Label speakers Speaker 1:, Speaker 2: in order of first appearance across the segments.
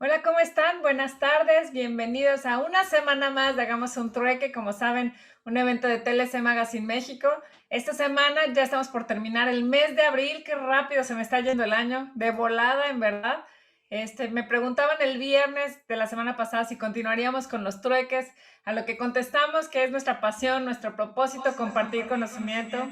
Speaker 1: Hola, ¿cómo están? Buenas tardes, bienvenidos a una semana más de Hagamos un Trueque, como saben, un evento de TLC Magazine México. Esta semana ya estamos por terminar el mes de abril, qué rápido se me está yendo el año, de volada, en verdad. Me preguntaban el viernes de la semana pasada si continuaríamos con los trueques, a lo que contestamos que es nuestra pasión, nuestro propósito, compartir conocimiento.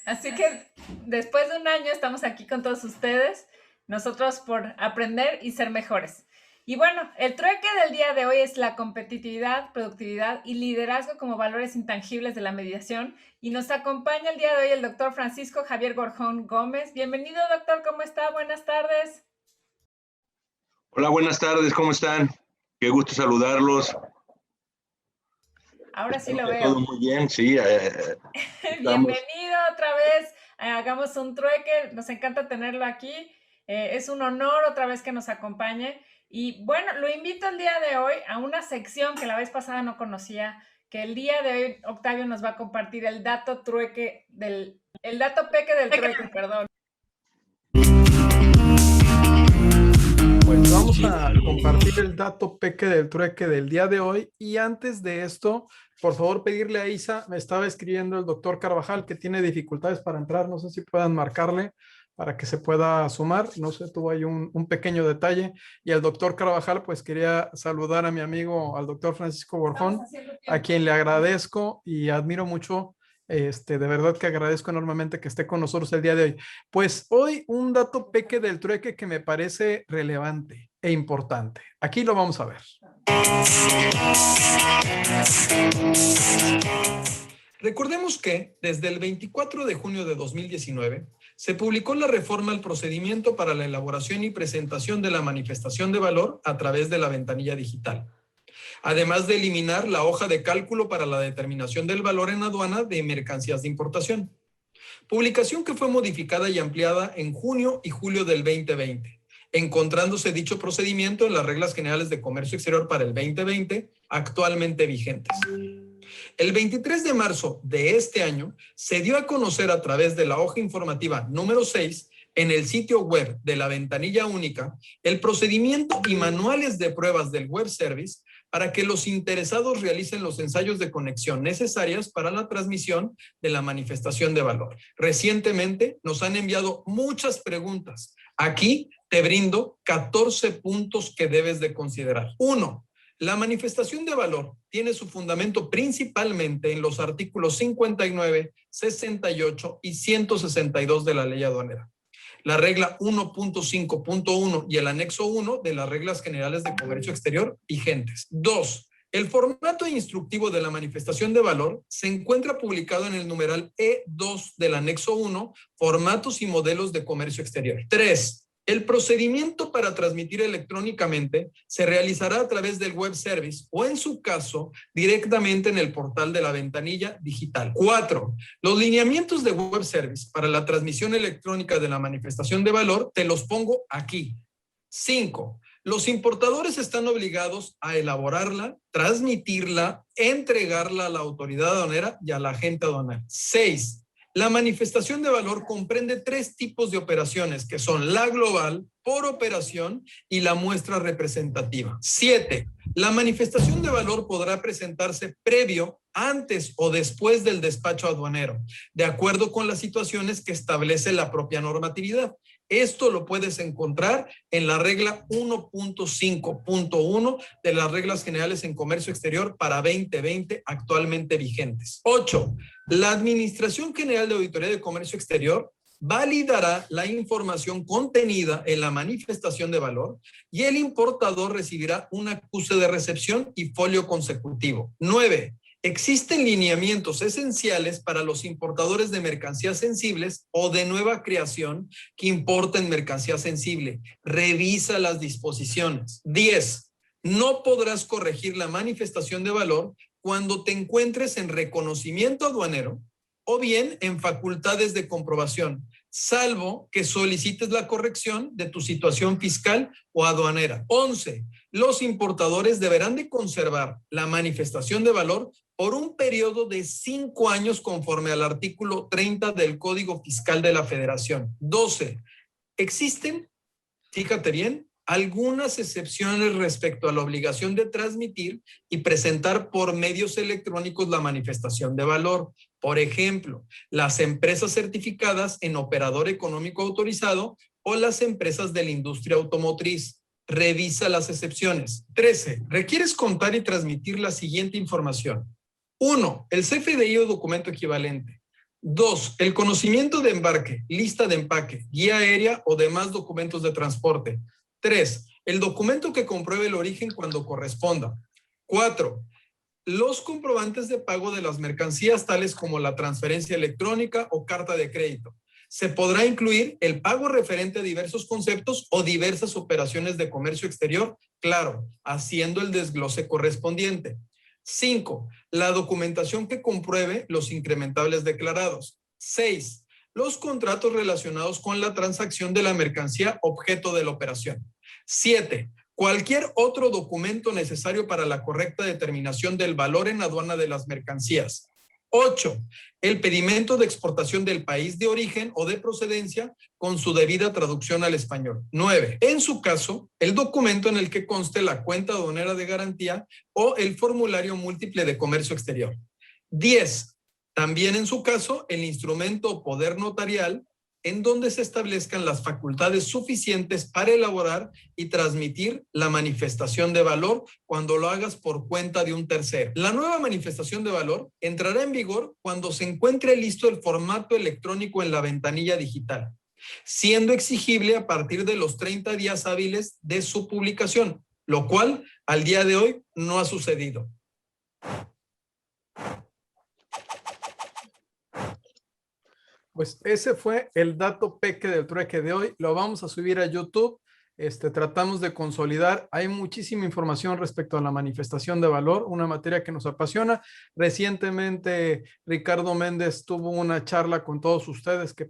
Speaker 1: Así que después de un año estamos aquí con todos ustedes, nosotros por aprender y ser mejores. Y bueno, el trueque del día de hoy es la competitividad, productividad y liderazgo como valores intangibles de la mediación. Y nos acompaña el día de hoy el doctor Francisco Javier Gorjón Gómez. Bienvenido, doctor, ¿cómo está? Buenas tardes.
Speaker 2: Hola, buenas tardes, ¿cómo están? Qué gusto saludarlos.
Speaker 1: Ahora sí lo
Speaker 2: Todo
Speaker 1: veo.
Speaker 2: muy bien, sí. Estamos.
Speaker 1: Bienvenido otra vez. Hagamos un trueque. Nos encanta tenerlo aquí. Es un honor otra vez que nos acompañe. Y bueno, lo invito el día de hoy a una sección que la vez pasada no conocía, que el día de hoy Octavio nos va a compartir el dato peque del trueque, perdón.
Speaker 3: Pues vamos a compartir el dato peque del trueque del día de hoy. Y antes de esto, por favor, pedirle a Isa, me estaba escribiendo el doctor Carvajal que tiene dificultades para entrar. No sé si puedan marcarle para que se pueda sumar. No sé, tuvo ahí un pequeño detalle. Y el doctor Carvajal, pues quería saludar a mi amigo, al doctor Francisco Borjón, a quien le agradezco y admiro mucho. De verdad que agradezco enormemente que esté con nosotros el día de hoy. Pues hoy un dato peque del trueque que me parece relevante e importante. Aquí lo vamos a ver. Recordemos que desde el 24 de junio de 2019 se publicó la reforma al procedimiento para la elaboración y presentación de la manifestación de valor a través de la ventanilla digital, además de eliminar la hoja de cálculo para la determinación del valor en aduana de mercancías de importación. Publicación que fue modificada y ampliada en junio y julio del 2020, encontrándose dicho procedimiento en las reglas generales de comercio exterior para el 2020, actualmente vigentes. El 23 de marzo de este año se dio a conocer a través de la hoja informativa número 6 en el sitio web de la ventanilla única el procedimiento y manuales de pruebas del web service para que los interesados realicen los ensayos de conexión necesarias para la transmisión de la manifestación de valor. Recientemente nos han enviado muchas preguntas. Aquí te brindo 14 puntos que debes de considerar. 1. La manifestación de valor tiene su fundamento principalmente en los artículos 59, 68 y 162 de la Ley Aduanera, la regla 1.5.1 y el anexo 1 de las reglas generales de comercio exterior vigentes. 2. El formato instructivo de la manifestación de valor se encuentra publicado en el numeral E2 del anexo 1, formatos y modelos de comercio exterior. 3. El procedimiento para transmitir electrónicamente se realizará a través del web service o, en su caso, directamente en el portal de la ventanilla digital. 4. Los lineamientos de web service para la transmisión electrónica de la manifestación de valor te los pongo aquí. 5. Los importadores están obligados a elaborarla, transmitirla, entregarla a la autoridad aduanera y a la agente aduanal. 6. La manifestación de valor comprende 3 tipos de operaciones, que son la global, por operación, y la muestra representativa. 7. La manifestación de valor podrá presentarse previo, antes o después del despacho aduanero, de acuerdo con las situaciones que establece la propia normatividad. Esto lo puedes encontrar en la regla 1.5.1 de las reglas generales en comercio exterior para 2020 actualmente vigentes. 8. La Administración General de Auditoría de Comercio Exterior validará la información contenida en la manifestación de valor y el importador recibirá un acuse de recepción y folio consecutivo. 9. Existen lineamientos esenciales para los importadores de mercancías sensibles o de nueva creación que importen mercancía sensible. Revisa las disposiciones. 10. No podrás corregir la manifestación de valor cuando te encuentres en reconocimiento aduanero o bien en facultades de comprobación, salvo que solicites la corrección de tu situación fiscal o aduanera. 11. Los importadores deberán de conservar la manifestación de valor por un periodo de 5 años conforme al artículo 30 del Código Fiscal de la Federación. 12. Existen, fíjate bien, algunas excepciones respecto a la obligación de transmitir y presentar por medios electrónicos la manifestación de valor. Por ejemplo, las empresas certificadas en operador económico autorizado o las empresas de la industria automotriz. Revisa las excepciones. 13. Requieres contar y transmitir la siguiente información. 1. El CFDI o documento equivalente. 2. El conocimiento de embarque, lista de empaque, guía aérea o demás documentos de transporte. 3. El documento que compruebe el origen cuando corresponda. 4. Los comprobantes de pago de las mercancías tales como la transferencia electrónica o carta de crédito. Se podrá incluir el pago referente a diversos conceptos o diversas operaciones de comercio exterior, claro, haciendo el desglose correspondiente. 5. La documentación que compruebe los incrementables declarados. 6. Los contratos relacionados con la transacción de la mercancía objeto de la operación. 7. Cualquier otro documento necesario para la correcta determinación del valor en aduana de las mercancías. 8. El pedimento de exportación del país de origen o de procedencia con su debida traducción al español. 9. En su caso, el documento en el que conste la cuenta aduanera de garantía o el formulario múltiple de comercio exterior. 10. También en su caso, el instrumento o poder notarial en donde se establezcan las facultades suficientes para elaborar y transmitir la manifestación de valor cuando lo hagas por cuenta de un tercero. La nueva manifestación de valor entrará en vigor cuando se encuentre listo el formato electrónico en la ventanilla digital, siendo exigible a partir de los 30 días hábiles de su publicación, lo cual al día de hoy no ha sucedido. Pues ese fue el dato peque del trueque de hoy. Lo vamos a subir a YouTube. Tratamos de consolidar. Hay muchísima información respecto a la manifestación de valor, una materia que nos apasiona. Recientemente Ricardo Méndez tuvo una charla con todos ustedes que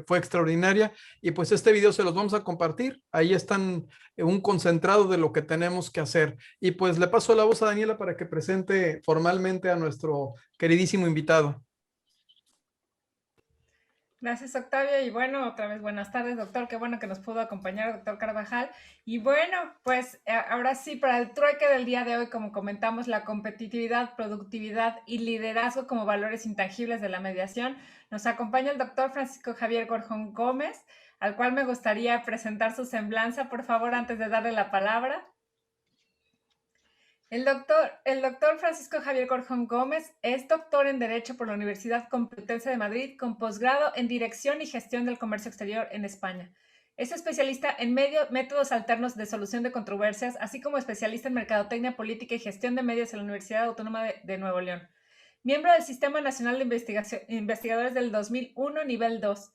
Speaker 3: fue extraordinaria, y pues este video se los vamos a compartir. Ahí están un concentrado de lo que tenemos que hacer. Y pues le paso la voz a Daniela para que presente formalmente a nuestro queridísimo invitado.
Speaker 1: Gracias, Octavio. Y bueno, otra vez buenas tardes, doctor. Qué bueno que nos pudo acompañar, doctor Carvajal. Y bueno, pues ahora sí, para el trueque del día de hoy, como comentamos, la competitividad, productividad y liderazgo como valores intangibles de la mediación, nos acompaña el doctor Francisco Javier Gorjón Gómez, al cual me gustaría presentar su semblanza, por favor, antes de darle la palabra. El doctor Francisco Javier Gorjón Gómez es doctor en Derecho por la Universidad Complutense de Madrid, con posgrado en Dirección y Gestión del Comercio Exterior en España. Es especialista en métodos alternos de solución de controversias, así como especialista en Mercadotecnia, Política y Gestión de Medios en la Universidad Autónoma de Nuevo León. Miembro del Sistema Nacional de Investigadores del 2001, nivel 2.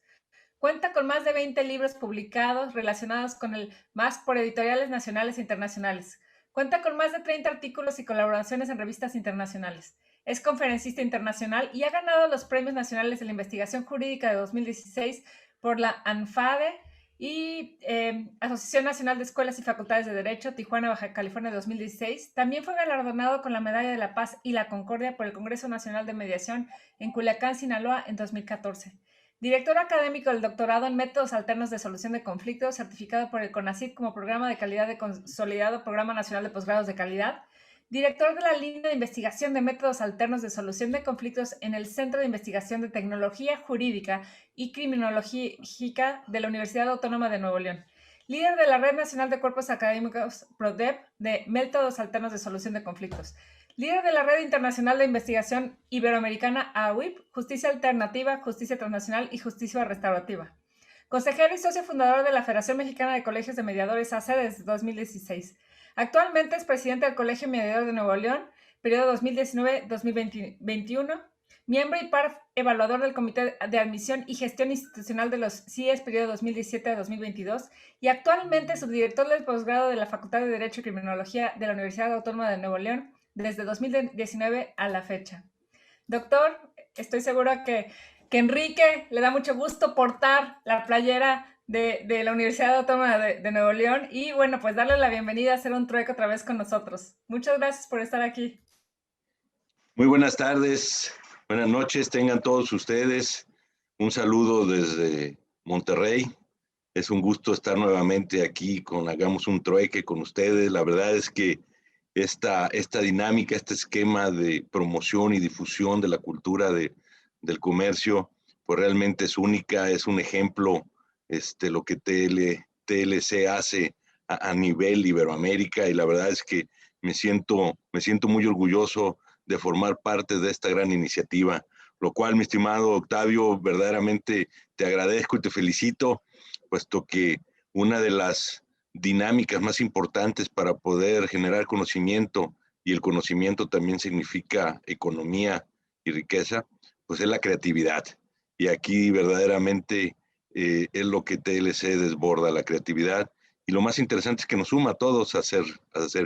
Speaker 1: Cuenta con más de 20 libros publicados relacionados con el MASC por editoriales nacionales e internacionales. Cuenta con más de 30 artículos y colaboraciones en revistas internacionales. Es conferencista internacional y ha ganado los Premios Nacionales de la Investigación Jurídica de 2016 por la ANFADE y Asociación Nacional de Escuelas y Facultades de Derecho, Tijuana, Baja California, 2016. También fue galardonado con la Medalla de la Paz y la Concordia por el Congreso Nacional de Mediación en Culiacán, Sinaloa, en 2014. Director académico del doctorado en Métodos Alternos de Solución de Conflictos, certificado por el CONACYT como Programa de Calidad de Consolidado Programa Nacional de Posgrados de Calidad. Director de la línea de investigación de Métodos Alternos de Solución de Conflictos en el Centro de Investigación de Tecnología Jurídica y Criminológica de la Universidad Autónoma de Nuevo León. Líder de la Red Nacional de Cuerpos Académicos PRODEP de Métodos Alternos de Solución de Conflictos. Líder de la Red Internacional de Investigación Iberoamericana AWIP, Justicia Alternativa, Justicia Transnacional y Justicia Restaurativa. Consejero y socio fundador de la Federación Mexicana de Colegios de Mediadores AC desde 2016. Actualmente es presidente del Colegio Mediador de Nuevo León, periodo 2019-2021. Miembro y par evaluador del Comité de Admisión y Gestión Institucional de los CIES, periodo 2017-2022. Y actualmente subdirector del posgrado de la Facultad de Derecho y Criminología de la Universidad Autónoma de Nuevo León, desde 2019 a la fecha. Doctor, estoy segura que Enrique le da mucho gusto portar la playera de la Universidad Autónoma de Nuevo León y bueno, pues darle la bienvenida a hacer un trueque otra vez con nosotros. Muchas gracias por estar aquí.
Speaker 2: Muy buenas tardes, buenas noches, tengan todos ustedes. Un saludo desde Monterrey. Es un gusto estar nuevamente aquí con Hagamos un Trueque con ustedes. La verdad es que esta dinámica, este esquema de promoción y difusión de la cultura del comercio, pues realmente es única, es un ejemplo, lo que TLC hace a nivel Iberoamérica, y la verdad es que me siento muy orgulloso de formar parte de esta gran iniciativa, lo cual, mi estimado Octavio, verdaderamente te agradezco y te felicito, puesto que una de las dinámicas más importantes para poder generar conocimiento, y el conocimiento también significa economía y riqueza, pues es la creatividad. Y aquí verdaderamente es lo que TLC desborda, la creatividad. Y lo más interesante es que nos suma a todos a ser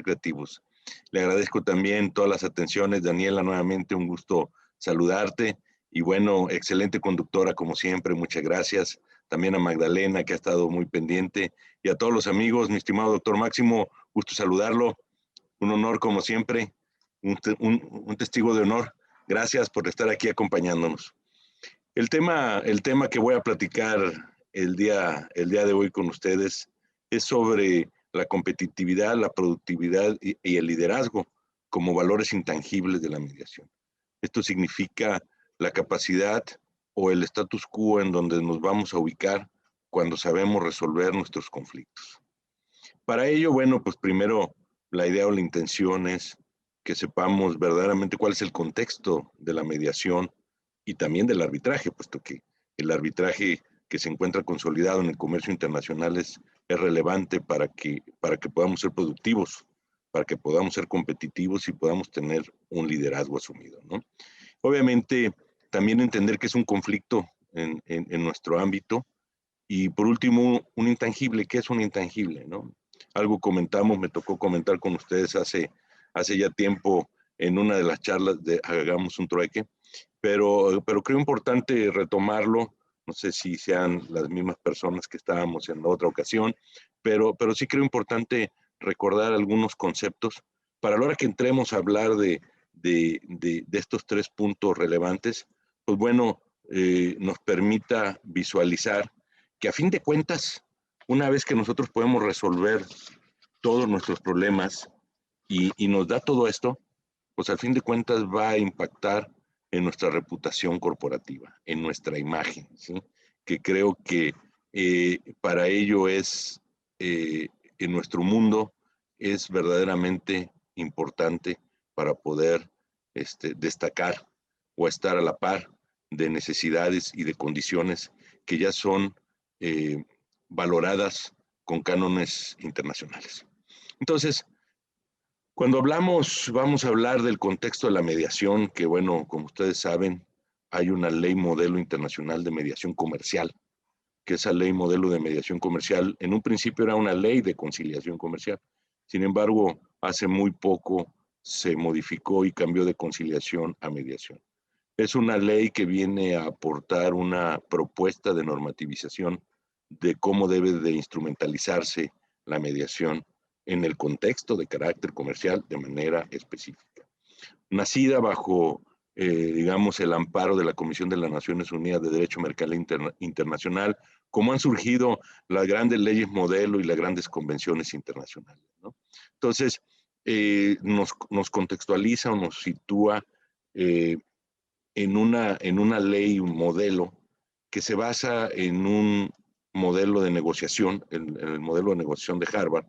Speaker 2: creativos. Le agradezco también todas las atenciones, Daniela, nuevamente un gusto saludarte. Y bueno, excelente conductora como siempre, muchas gracias. También a Magdalena, que ha estado muy pendiente, y a todos los amigos, mi estimado doctor Máximo, gusto saludarlo. Un honor como siempre, un testigo de honor. Gracias por estar aquí acompañándonos. El tema que voy a platicar el día de hoy con ustedes es sobre la competitividad, la productividad y el liderazgo como valores intangibles de la mediación. Esto significa la capacidad o el status quo en donde nos vamos a ubicar cuando sabemos resolver nuestros conflictos. Para ello, bueno, pues primero la idea o la intención es que sepamos verdaderamente cuál es el contexto de la mediación y también del arbitraje, puesto que el arbitraje que se encuentra consolidado en el comercio internacional es relevante para que podamos ser productivos, para que podamos ser competitivos y podamos tener un liderazgo asumido, ¿no? Obviamente, también entender que es un conflicto en nuestro ámbito. Y por último, un intangible. ¿Qué es un intangible, no? Algo comentamos, me tocó comentar con ustedes hace ya tiempo en una de las charlas de Hagamos un Trueque, pero creo importante retomarlo. No sé si sean las mismas personas que estábamos en la otra ocasión, pero sí creo importante recordar algunos conceptos para la hora que entremos a hablar de estos 3 puntos relevantes, pues bueno, nos permita visualizar que a fin de cuentas, una vez que nosotros podemos resolver todos nuestros problemas y nos da todo esto, pues al fin de cuentas va a impactar en nuestra reputación corporativa, en nuestra imagen, ¿sí? Que creo que para ello en nuestro mundo, es verdaderamente importante para poder destacar o estar a la par de necesidades y de condiciones que ya son eh, valoradas con cánones internacionales. Entonces, cuando vamos a hablar del contexto de la mediación, que bueno, como ustedes saben, hay una ley modelo internacional de mediación comercial, que esa ley modelo de mediación comercial en un principio era una ley de conciliación comercial. Sin embargo, hace muy poco se modificó y cambió de conciliación a mediación. Es una ley que viene a aportar una propuesta de normativización de cómo debe de instrumentalizarse la mediación en el contexto de carácter comercial de manera específica. Nacida bajo, digamos, el amparo de la Comisión de las Naciones Unidas de Derecho Mercantil Internacional, como han surgido las grandes leyes modelo y las grandes convenciones internacionales, ¿no? Entonces, nos contextualiza o nos sitúa en una ley, un modelo que se basa en un modelo de negociación, en el modelo de negociación de Harvard,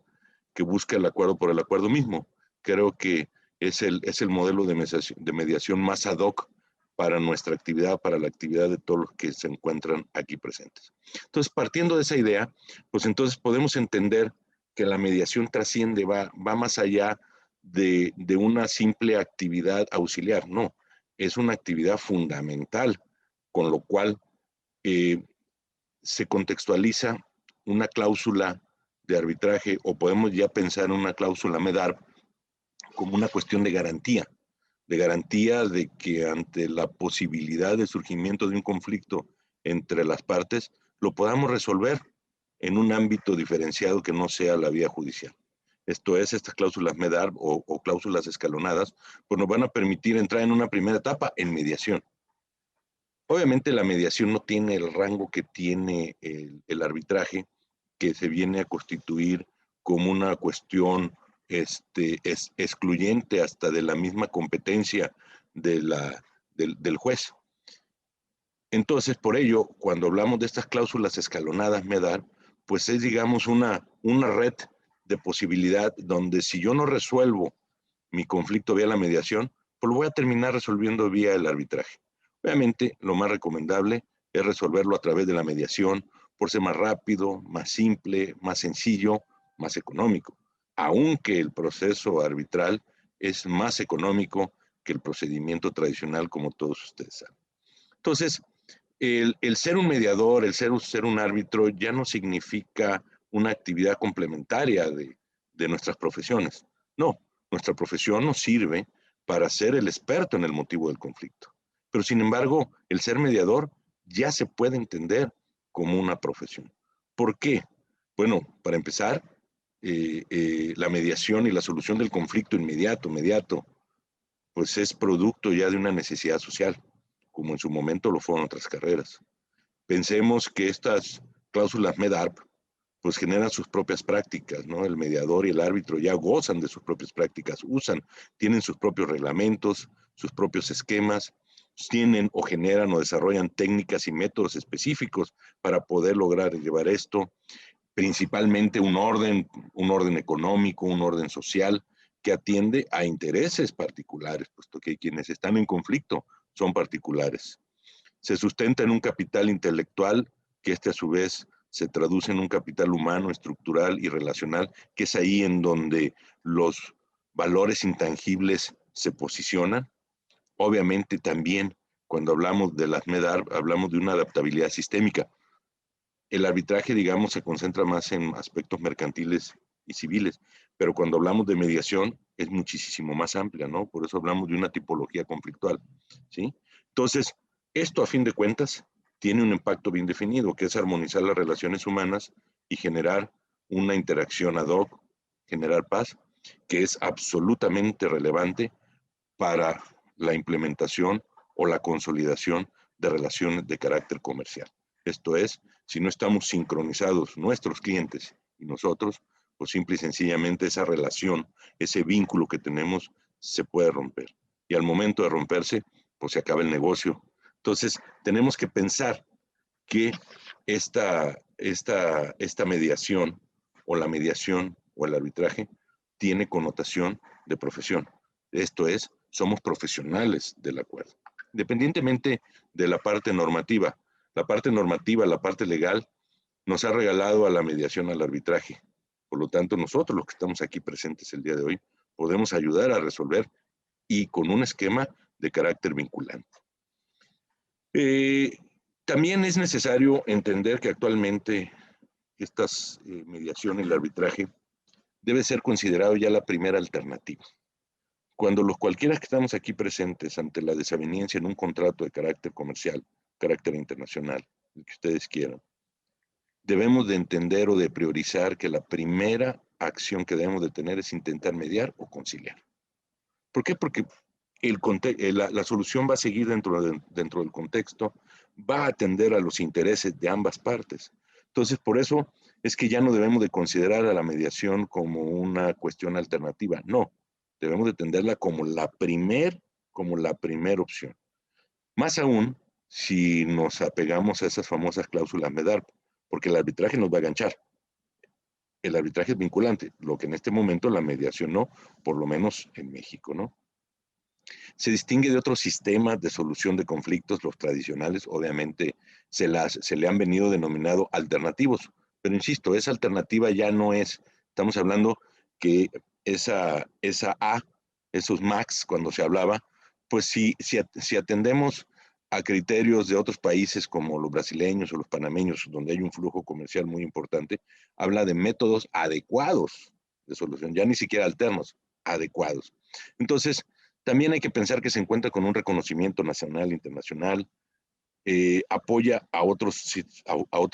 Speaker 2: que busca el acuerdo por el acuerdo mismo. Creo que es el modelo de mediación más ad hoc para nuestra actividad, para la actividad de todos los que se encuentran aquí presentes. Entonces, partiendo de esa idea, pues entonces podemos entender que la mediación trasciende, va más allá de una simple actividad auxiliar, no, es una actividad fundamental, con lo cual se contextualiza una cláusula de arbitraje, o podemos ya pensar en una cláusula MEDAR como una cuestión de garantía de que ante la posibilidad de surgimiento de un conflicto entre las partes, lo podamos resolver en un ámbito diferenciado que no sea la vía judicial. Esto es, estas cláusulas MEDAR o cláusulas escalonadas, pues nos van a permitir entrar en una primera etapa en mediación. Obviamente la mediación no tiene el rango que tiene el arbitraje, que se viene a constituir como una cuestión excluyente hasta de la misma competencia del juez. Entonces, por ello, cuando hablamos de estas cláusulas escalonadas MEDAR, pues es, digamos, una red de posibilidad donde si yo no resuelvo mi conflicto vía la mediación, pues lo voy a terminar resolviendo vía el arbitraje. Obviamente, lo más recomendable es resolverlo a través de la mediación, por ser más rápido, más simple, más sencillo, más económico, aunque el proceso arbitral es más económico que el procedimiento tradicional, como todos ustedes saben. Entonces, el ser un mediador, el ser un árbitro, ya no significa una actividad complementaria de nuestras profesiones. No, nuestra profesión nos sirve para ser el experto en el motivo del conflicto. Pero sin embargo, el ser mediador ya se puede entender como una profesión. ¿Por qué? Bueno, para empezar, la mediación y la solución del conflicto inmediato, pues es producto ya de una necesidad social, como en su momento lo fueron otras carreras. Pensemos que estas cláusulas MEDARP pues generan sus propias prácticas, ¿no? El mediador y el árbitro ya gozan de sus propias prácticas, tienen sus propios reglamentos, sus propios esquemas, tienen o generan o desarrollan técnicas y métodos específicos para poder lograr llevar esto, principalmente un orden económico, un orden social que atiende a intereses particulares, puesto que quienes están en conflicto son particulares. Se sustenta en un capital intelectual que a su vez se traduce en un capital humano, estructural y relacional, que es ahí en donde los valores intangibles se posicionan. Obviamente también cuando hablamos de las MEDAR, hablamos de una adaptabilidad sistémica. El arbitraje, digamos, se concentra más en aspectos mercantiles y civiles, pero cuando hablamos de mediación es muchísimo más amplia, ¿no? Por eso hablamos de una tipología conflictual, ¿sí? Entonces, esto a fin de cuentas tiene un impacto bien definido, que es armonizar las relaciones humanas y generar una interacción ad hoc, generar paz, que es absolutamente relevante para la implementación o la consolidación de relaciones de carácter comercial. Esto es, si no estamos sincronizados nuestros clientes y nosotros, pues simple y sencillamente esa relación, ese vínculo que tenemos se puede romper. Y al momento de romperse, pues se acaba el negocio. Entonces, tenemos que pensar que esta mediación o la mediación o el arbitraje tiene connotación de profesión. Esto es, somos profesionales del acuerdo. Independientemente de la parte normativa, la parte legal, nos ha regalado a la mediación, al arbitraje. Por lo tanto, nosotros, los que estamos aquí presentes el día de hoy, podemos ayudar a resolver y con un esquema de carácter vinculante. También es necesario entender que actualmente estas mediaciones y el arbitraje debe ser considerado ya la primera alternativa. Cuando cualquiera que estamos aquí presentes ante la desaveniencia en un contrato de carácter comercial, carácter internacional, el que ustedes quieran, debemos de entender o de priorizar que la primera acción que debemos de tener es intentar mediar o conciliar. ¿Por qué? Porque la solución va a seguir dentro del contexto, va a atender a los intereses de ambas partes. Entonces, por eso es que ya no debemos de considerar a la mediación como una cuestión alternativa. No, debemos de entenderla como la primer opción. Más aún si nos apegamos a esas famosas cláusulas MEDAR, porque el arbitraje nos va a ganchar. El arbitraje es vinculante, lo que en este momento la mediación no, por lo menos en México, ¿no? Se distingue de otros sistemas de solución de conflictos, los tradicionales, obviamente se le han venido denominado alternativos, pero insisto, esa alternativa ya no es, estamos hablando que esa A, esos MAX, cuando se hablaba, pues si atendemos a criterios de otros países como los brasileños o los panameños, donde hay un flujo comercial muy importante, habla de métodos adecuados de solución, ya ni siquiera alternos, adecuados. Entonces, también hay que pensar que se encuentra con un reconocimiento nacional e internacional, apoya a otros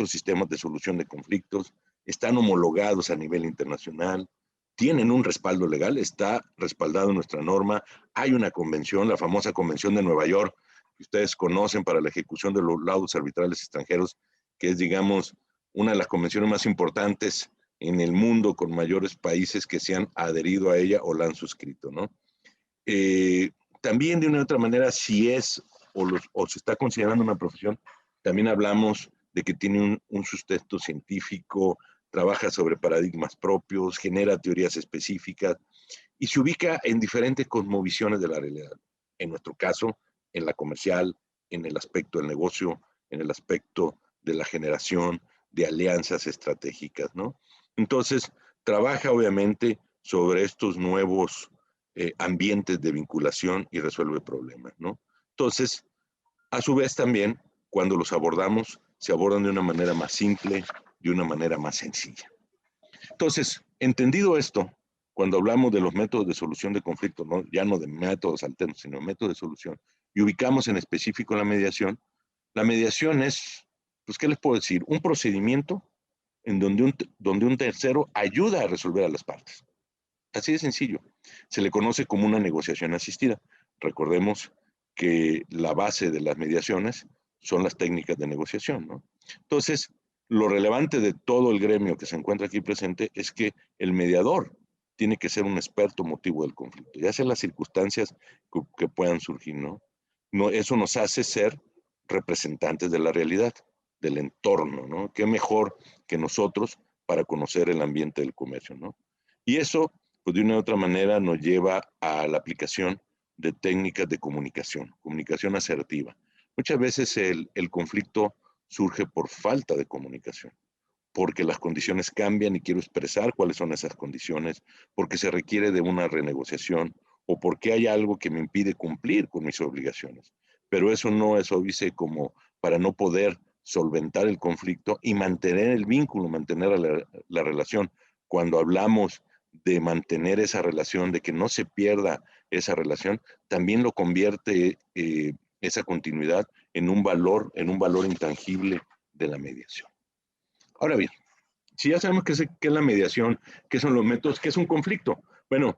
Speaker 2: sistemas de solución de conflictos, están homologados a nivel internacional, tienen un respaldo legal, está respaldado en nuestra norma, hay una convención, la famosa Convención de Nueva York, que ustedes conocen para la ejecución de los laudos arbitrales extranjeros, que es, digamos, una de las convenciones más importantes en el mundo, con mayores países que se han adherido a ella o la han suscrito, ¿no? También de una u otra manera, si es o se está considerando una profesión, también hablamos de que tiene un sustento científico, trabaja sobre paradigmas propios, genera teorías específicas y se ubica en diferentes cosmovisiones de la realidad. En nuestro caso, en la comercial, en el aspecto del negocio, en el aspecto de la generación de alianzas estratégicas, ¿no? Entonces, trabaja obviamente sobre estos nuevos ambientes de vinculación y resuelve problemas, ¿no? Entonces, a su vez también, cuando los abordamos, se abordan de una manera más simple, de una manera más sencilla. Entonces, entendido esto, cuando hablamos de los métodos de solución de conflictos, ¿no? Ya no de métodos alternos, sino métodos de solución, y ubicamos en específico la mediación es, pues, ¿qué les puedo decir? Un procedimiento en donde un tercero ayuda a resolver a las partes. Así de sencillo. Se le conoce como una negociación asistida. Recordemos que la base de las mediaciones son las técnicas de negociación, ¿no? Entonces, lo relevante de todo el gremio que se encuentra aquí presente es que el mediador tiene que ser un experto motivo del conflicto, ya sea las circunstancias que puedan surgir, ¿no? Eso nos hace ser representantes de la realidad, del entorno, ¿no? ¿Qué mejor que nosotros para conocer el ambiente del comercio, ¿no? Y eso, pues de una u otra manera, nos lleva a la aplicación de técnicas de comunicación asertiva. Muchas veces el conflicto surge por falta de comunicación, porque las condiciones cambian y quiero expresar cuáles son esas condiciones, porque se requiere de una renegociación o porque hay algo que me impide cumplir con mis obligaciones. Pero eso no es óbice como para no poder solventar el conflicto y mantener el vínculo, mantener la relación. Cuando hablamos de mantener esa relación, de que no se pierda esa relación, también lo convierte esa continuidad en un valor intangible de la mediación. Ahora bien, si ya sabemos qué es la mediación, qué son los métodos, qué es un conflicto, bueno,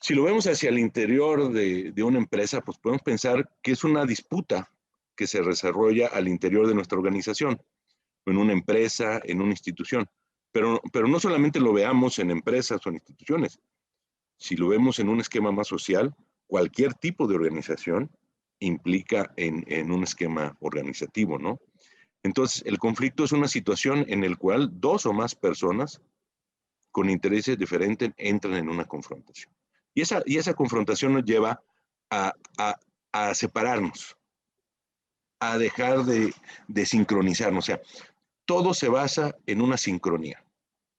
Speaker 2: si lo vemos hacia el interior de una empresa, pues podemos pensar que es una disputa que se desarrolla al interior de nuestra organización, en una empresa, en una institución. Pero no solamente lo veamos en empresas o en instituciones. Si lo vemos en un esquema más social, cualquier tipo de organización implica en un esquema organizativo, ¿no? Entonces, el conflicto es una situación en la cual dos o más personas con intereses diferentes entran en una confrontación. Y esa confrontación nos lleva a separarnos, a dejar de sincronizarnos. O sea, todo se basa en una sincronía,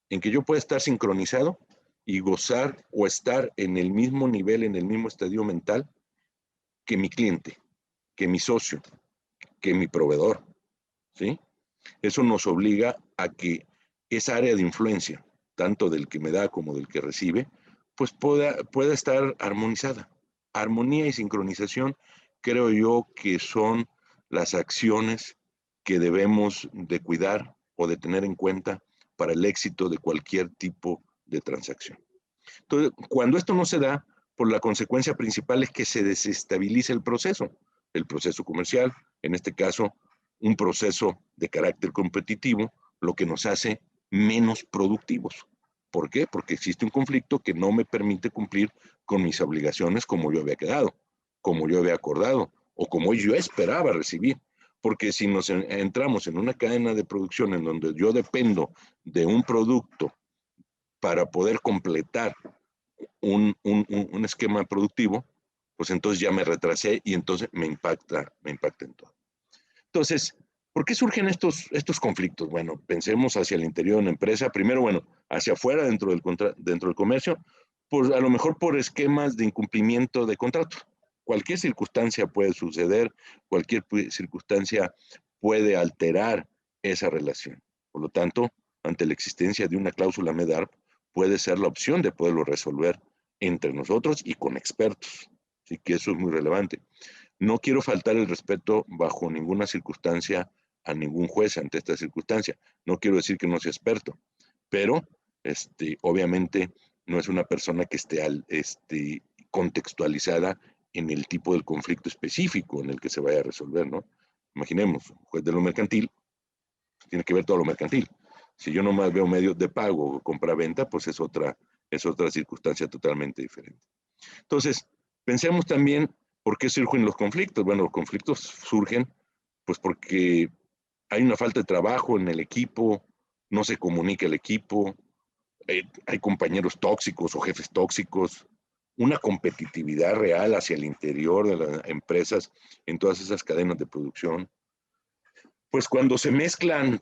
Speaker 2: en que yo pueda estar sincronizado y gozar o estar en el mismo nivel, en el mismo estadio mental que mi cliente, que mi socio, que mi proveedor, ¿sí? Eso nos obliga a que esa área de influencia, tanto del que me da como del que recibe, pues pueda estar armonizada. Armonía y sincronización creo yo que son las acciones que debemos de cuidar o de tener en cuenta para el éxito de cualquier tipo de transacción. Entonces, cuando esto no se da, pues la consecuencia principal es que se desestabiliza el proceso comercial, en este caso, un proceso de carácter competitivo, lo que nos hace menos productivos. ¿Por qué? Porque existe un conflicto que no me permite cumplir con mis obligaciones como yo había quedado, como yo había acordado o como yo esperaba recibir. Porque si nos entramos en una cadena de producción en donde yo dependo de un producto para poder completar un esquema productivo, pues entonces ya me retrasé y entonces me impacta en todo. Entonces, ¿por qué surgen estos conflictos? Bueno, pensemos hacia el interior de una empresa. Primero, bueno, hacia afuera, dentro del comercio, pues a lo mejor por esquemas de incumplimiento de contrato. Cualquier circunstancia puede suceder, cualquier circunstancia puede alterar esa relación. Por lo tanto, ante la existencia de una cláusula MEDARP, puede ser la opción de poderlo resolver entre nosotros y con expertos. Así que eso es muy relevante. No quiero faltar el respeto bajo ninguna circunstancia a ningún juez ante esta circunstancia. No quiero decir que no sea experto, pero obviamente no es una persona que esté contextualizada en el tipo del conflicto específico en el que se vaya a resolver, ¿no? Imaginemos, un juez de lo mercantil tiene que ver todo lo mercantil. Si yo nomás veo medios de pago o compra-venta, pues es otra circunstancia totalmente diferente. Entonces, pensemos también por qué surgen los conflictos. Bueno, los conflictos surgen pues porque hay una falta de trabajo en el equipo, no se comunica el equipo, hay compañeros tóxicos o jefes tóxicos, una competitividad real hacia el interior de las empresas en todas esas cadenas de producción. Pues cuando se mezclan,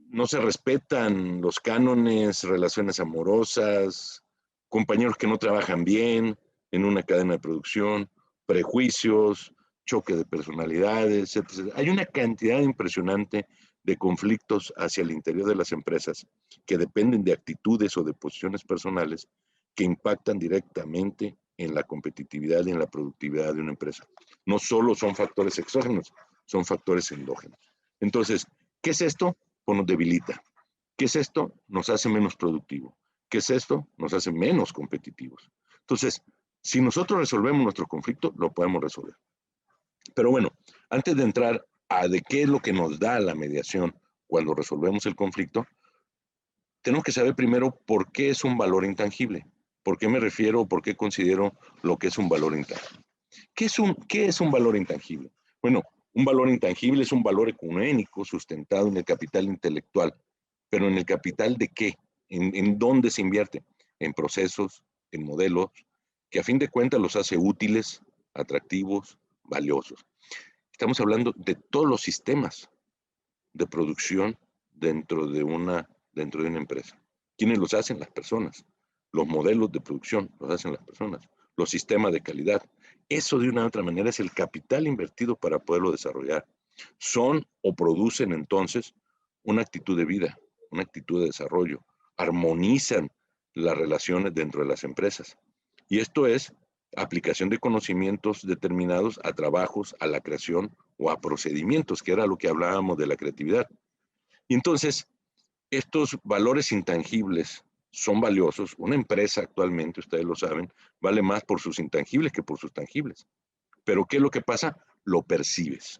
Speaker 2: no se respetan los cánones, relaciones amorosas, compañeros que no trabajan bien en una cadena de producción, prejuicios, choque de personalidades, etc. Hay una cantidad impresionante de conflictos hacia el interior de las empresas que dependen de actitudes o de posiciones personales que impactan directamente en la competitividad y en la productividad de una empresa. No solo son factores exógenos, son factores endógenos. Entonces, ¿qué es esto? Pues nos debilita. ¿Qué es esto? Nos hace menos productivos. ¿Qué es esto? Nos hace menos competitivos. Entonces, si nosotros resolvemos nuestro conflicto, lo podemos resolver. Pero bueno, antes de entrar a de qué es lo que nos da la mediación cuando resolvemos el conflicto, tenemos que saber primero por qué es un valor intangible. ¿Por qué me refiero? ¿Por qué considero lo que es un valor intangible? ¿Qué es un valor intangible? Bueno, un valor intangible es un valor ecuménico sustentado en el capital intelectual. ¿Pero en el capital de qué? ¿En dónde se invierte? En procesos, en modelos, que a fin de cuentas los hace útiles, atractivos, valiosos. Estamos hablando de todos los sistemas de producción dentro de una empresa. ¿Quiénes los hacen? Las personas. Los modelos de producción los hacen las personas. Los sistemas de calidad. Eso de una u otra manera es el capital invertido para poderlo desarrollar. Son o producen entonces una actitud de vida, una actitud de desarrollo. Armonizan las relaciones dentro de las empresas. Y esto es aplicación de conocimientos determinados a trabajos, a la creación o a procedimientos, que era lo que hablábamos de la creatividad. Y entonces, estos valores intangibles son valiosos. Una empresa actualmente, ustedes lo saben, vale más por sus intangibles que por sus tangibles. Pero ¿qué es lo que pasa? Lo percibes.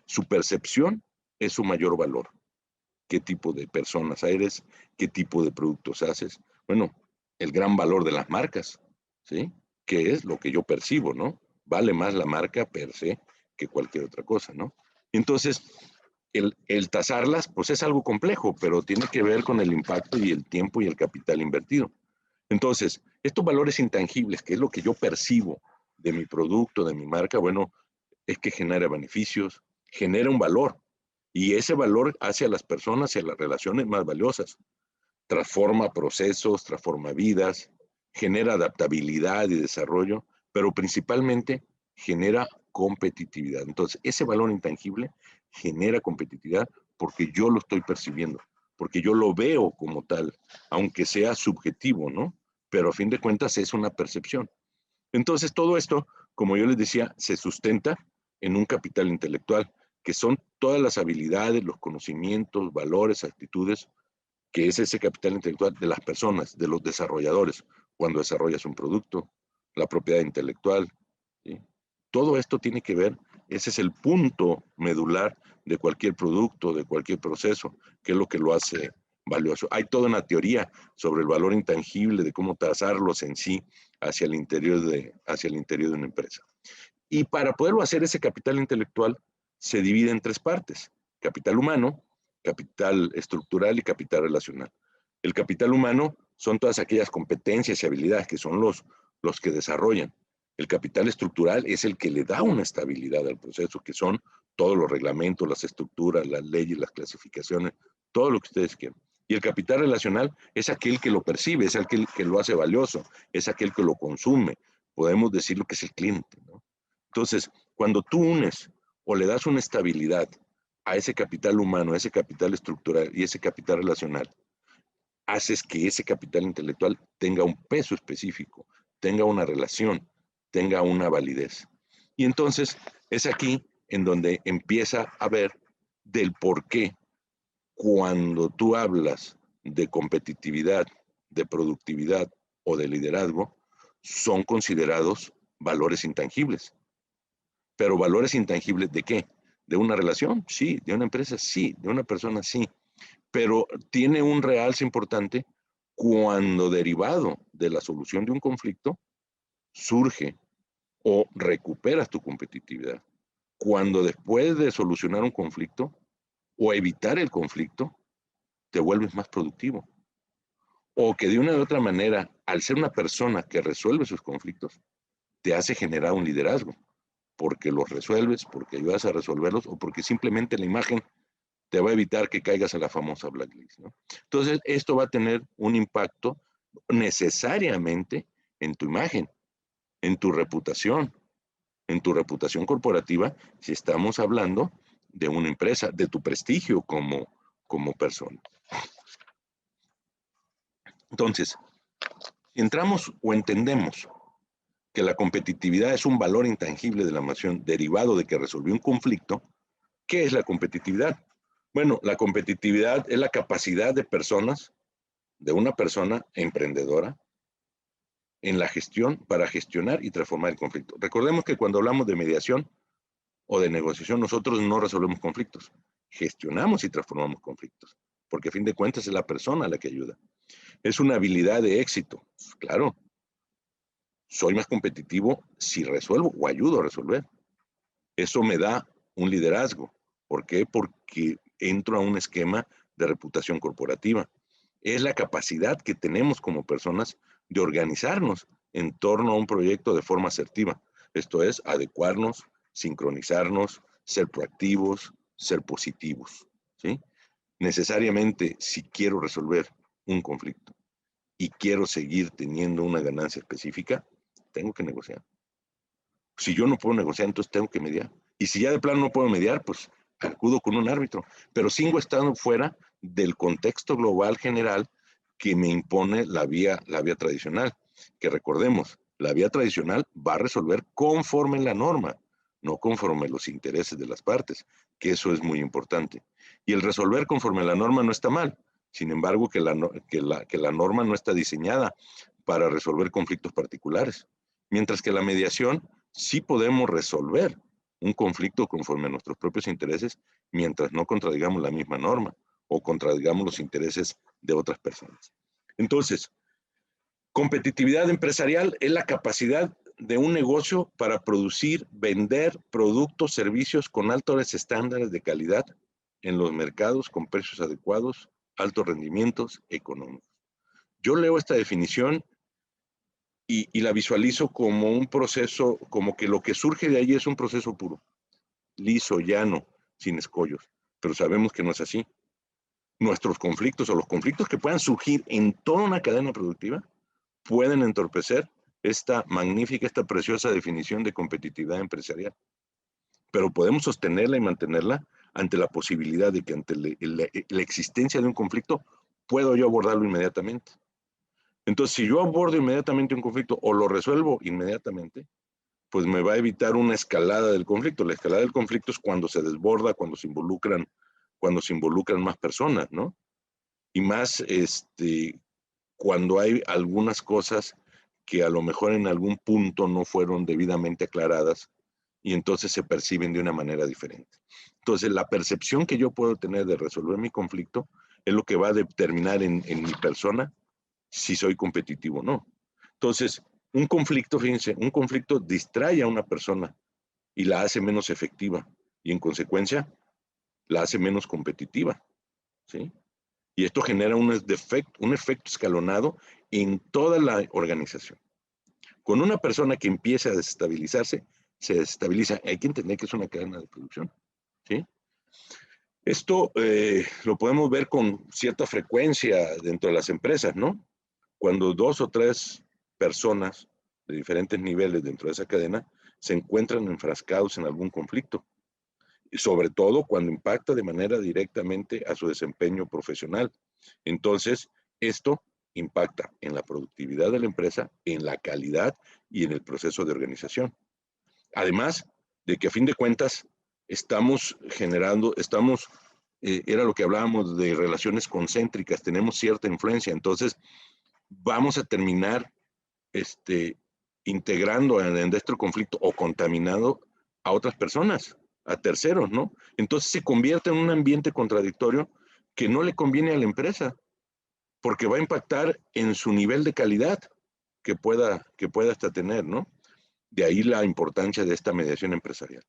Speaker 2: Su percepción es su mayor valor. ¿Qué tipo de personas eres? ¿Qué tipo de productos haces? Bueno, el gran valor de las marcas, ¿sí? Que es lo que yo percibo, ¿no? Vale más la marca per se que cualquier otra cosa, ¿no? Entonces, el tasarlas, pues es algo complejo, pero tiene que ver con el impacto y el tiempo y el capital invertido. Entonces, estos valores intangibles, que es lo que yo percibo de mi producto, de mi marca, bueno, es que genera beneficios, genera un valor, y ese valor hace a las personas y a las relaciones más valiosas. Transforma procesos, transforma vidas, genera adaptabilidad y desarrollo, pero principalmente genera competitividad. Entonces, ese valor intangible genera competitividad porque yo lo estoy percibiendo, porque yo lo veo como tal, aunque sea subjetivo, ¿no? Pero a fin de cuentas es una percepción. Entonces, todo esto, como yo les decía, se sustenta en un capital intelectual, que son todas las habilidades, los conocimientos, valores, actitudes, que es ese capital intelectual de las personas, de los desarrolladores, cuando desarrollas un producto, la propiedad intelectual, ¿sí? Todo esto tiene que ver, ese es el punto medular de cualquier producto, de cualquier proceso, que es lo que lo hace valioso. Hay toda una teoría sobre el valor intangible, de cómo tasarlos en sí hacia el interior de una empresa. Y para poderlo hacer, ese capital intelectual se divide en tres partes: capital humano, capital estructural y capital relacional. El capital humano son todas aquellas competencias y habilidades que son los que desarrollan. El capital estructural es el que le da una estabilidad al proceso, que son todos los reglamentos, las estructuras, las leyes, las clasificaciones, todo lo que ustedes quieran. Y el capital relacional es aquel que lo percibe, es aquel que lo hace valioso, es aquel que lo consume. Podemos decir lo que es el cliente, ¿no? Entonces, cuando tú unes o le das una estabilidad a ese capital humano, a ese capital estructural y ese capital relacional, haces que ese capital intelectual tenga un peso específico, tenga una relación, tenga una validez. Y entonces es aquí en donde empieza a ver del por qué cuando tú hablas de competitividad, de productividad o de liderazgo, son considerados valores intangibles. Pero valores intangibles ¿de qué? ¿De una relación? Sí. ¿De una empresa? Sí. ¿De una persona? Sí. Pero tiene un realce importante cuando derivado de la solución de un conflicto surge o recuperas tu competitividad. Cuando después de solucionar un conflicto o evitar el conflicto, te vuelves más productivo. O que de una u otra manera, al ser una persona que resuelve sus conflictos, te hace generar un liderazgo, porque los resuelves, porque ayudas a resolverlos o porque simplemente la imagen te va a evitar que caigas a la famosa blacklist, ¿no? Entonces, esto va a tener un impacto necesariamente en tu imagen, en tu reputación corporativa, si estamos hablando de una empresa, de tu prestigio como persona. Entonces, si entramos o entendemos que la competitividad es un valor intangible de la nación derivado de que resolvió un conflicto, ¿qué es la competitividad? Bueno, la competitividad es la capacidad de personas, de una persona emprendedora, en la gestión para gestionar y transformar el conflicto. Recordemos que cuando hablamos de mediación o de negociación, nosotros no resolvemos conflictos, gestionamos y transformamos conflictos, porque a fin de cuentas es la persona la que ayuda. Es una habilidad de éxito, claro. Soy más competitivo si resuelvo o ayudo a resolver. Eso me da un liderazgo. ¿Por qué? Porque entro a un esquema de reputación corporativa. Es la capacidad que tenemos como personas de organizarnos en torno a un proyecto de forma asertiva. Esto es, adecuarnos, sincronizarnos, ser proactivos, ser positivos, ¿sí? Necesariamente, si quiero resolver un conflicto y quiero seguir teniendo una ganancia específica, tengo que negociar. Si yo no puedo negociar, entonces tengo que mediar. Y si ya de plano no puedo mediar, pues acudo con un árbitro. Pero sigo estando fuera del contexto global general que me impone la vía tradicional. Que recordemos, la vía tradicional va a resolver conforme la norma, no conforme los intereses de las partes, que eso es muy importante. Y el resolver conforme la norma no está mal. Sin embargo, que la norma no está diseñada para resolver conflictos particulares. Mientras que la mediación sí podemos resolver un conflicto conforme a nuestros propios intereses mientras no contradigamos la misma norma o contradigamos los intereses de otras personas. Entonces, competitividad empresarial es la capacidad de un negocio para producir, vender productos, servicios con altos estándares de calidad en los mercados con precios adecuados, altos rendimientos económicos. Yo leo esta definición y la visualizo como un proceso, como que lo que surge de ahí es un proceso puro, liso, llano, sin escollos. Pero sabemos que no es así. Nuestros conflictos o los conflictos que puedan surgir en toda una cadena productiva pueden entorpecer esta magnífica, esta preciosa definición de competitividad empresarial. Pero podemos sostenerla y mantenerla ante la posibilidad de que ante la existencia de un conflicto puedo yo abordarlo inmediatamente. Entonces, si yo abordo inmediatamente un conflicto o lo resuelvo inmediatamente, pues me va a evitar una escalada del conflicto. La escalada del conflicto es cuando se desborda, cuando se involucran más personas, ¿no? Y más cuando hay algunas cosas que a lo mejor en algún punto no fueron debidamente aclaradas y entonces se perciben de una manera diferente. Entonces, la percepción que yo puedo tener de resolver mi conflicto es lo que va a determinar en mi persona si soy competitivo o no. Entonces, un conflicto, fíjense, un conflicto distrae a una persona y la hace menos efectiva y en consecuencia la hace menos competitiva, ¿sí? Y esto genera un efecto escalonado en toda la organización. Con una persona que empieza a desestabilizarse, se desestabiliza. Hay que entender que es una cadena de producción, ¿sí? Esto lo podemos ver con cierta frecuencia dentro de las empresas, ¿no? Cuando 2 o 3 personas de diferentes niveles dentro de esa cadena se encuentran enfrascados en algún conflicto, y sobre todo cuando impacta de manera directamente a su desempeño profesional. Entonces, esto impacta en la productividad de la empresa, en la calidad y en el proceso de organización. Además de que a fin de cuentas estamos generando, era lo que hablábamos de relaciones concéntricas, tenemos cierta influencia, entonces vamos a terminar integrando en este conflicto o contaminando a otras personas. a terceros, ¿no? Entonces se convierte en un ambiente contradictorio que no le conviene a la empresa, porque va a impactar en su nivel de calidad que pueda hasta tener, ¿no? De ahí la importancia de esta mediación empresarial.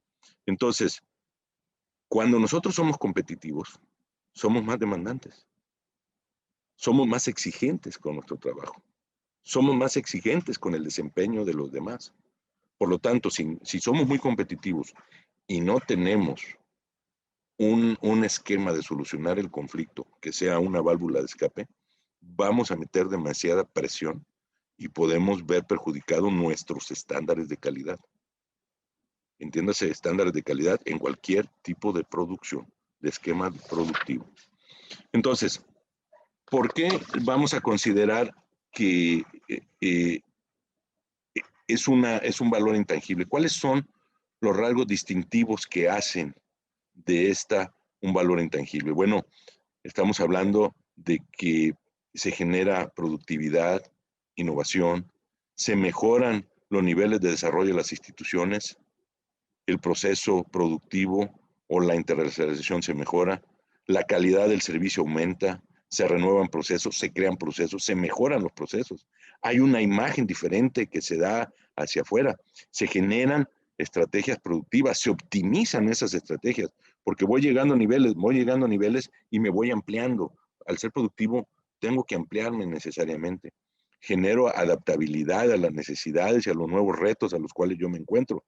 Speaker 2: Entonces, cuando nosotros somos competitivos, somos más demandantes, somos más exigentes con nuestro trabajo, somos más exigentes con el desempeño de los demás. Por lo tanto, si somos muy competitivos y no tenemos un esquema de solucionar el conflicto que sea una válvula de escape, vamos a meter demasiada presión y podemos ver perjudicados nuestros estándares de calidad. Entiéndase, estándares de calidad en cualquier tipo de producción, de esquema productivo. Entonces, ¿por qué vamos a considerar que es un valor intangible? ¿Cuáles son los rasgos distintivos que hacen de esta un valor intangible? Bueno, estamos hablando de que se genera productividad, innovación, se mejoran los niveles de desarrollo de las instituciones, el proceso productivo o la internacionalización se mejora, la calidad del servicio aumenta, se renuevan procesos, se crean procesos, se mejoran los procesos. Hay una imagen diferente que se da hacia afuera, se generan estrategias productivas, se optimizan esas estrategias, porque voy llegando a niveles y me voy ampliando. Al ser productivo, tengo que ampliarme necesariamente. Genero adaptabilidad a las necesidades y a los nuevos retos a los cuales yo me encuentro.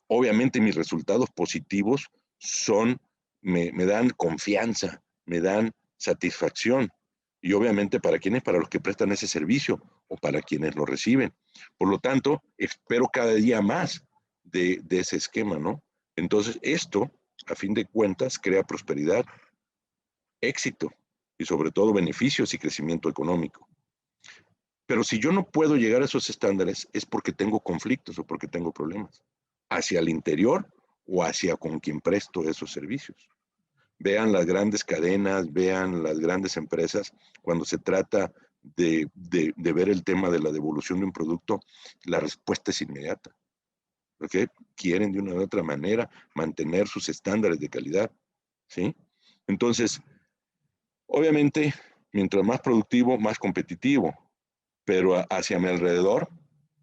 Speaker 2: Obviamente mis resultados positivos me dan confianza, me dan satisfacción. Y obviamente para quienes, para los que prestan ese servicio o para quienes lo reciben. Por lo tanto, espero cada día más de ese esquema, ¿no? Entonces, esto, a fin de cuentas, crea prosperidad, éxito y sobre todo beneficios y crecimiento económico. Pero si yo no puedo llegar a esos estándares es porque tengo conflictos o porque tengo problemas hacia el interior o hacia con quien presto esos servicios. Vean las grandes cadenas, vean las grandes empresas, cuando se trata de ver el tema de la devolución de un producto, la respuesta es inmediata. Porque quieren de una u otra manera mantener sus estándares de calidad, ¿sí? Entonces, obviamente, mientras más productivo, más competitivo, pero hacia mi alrededor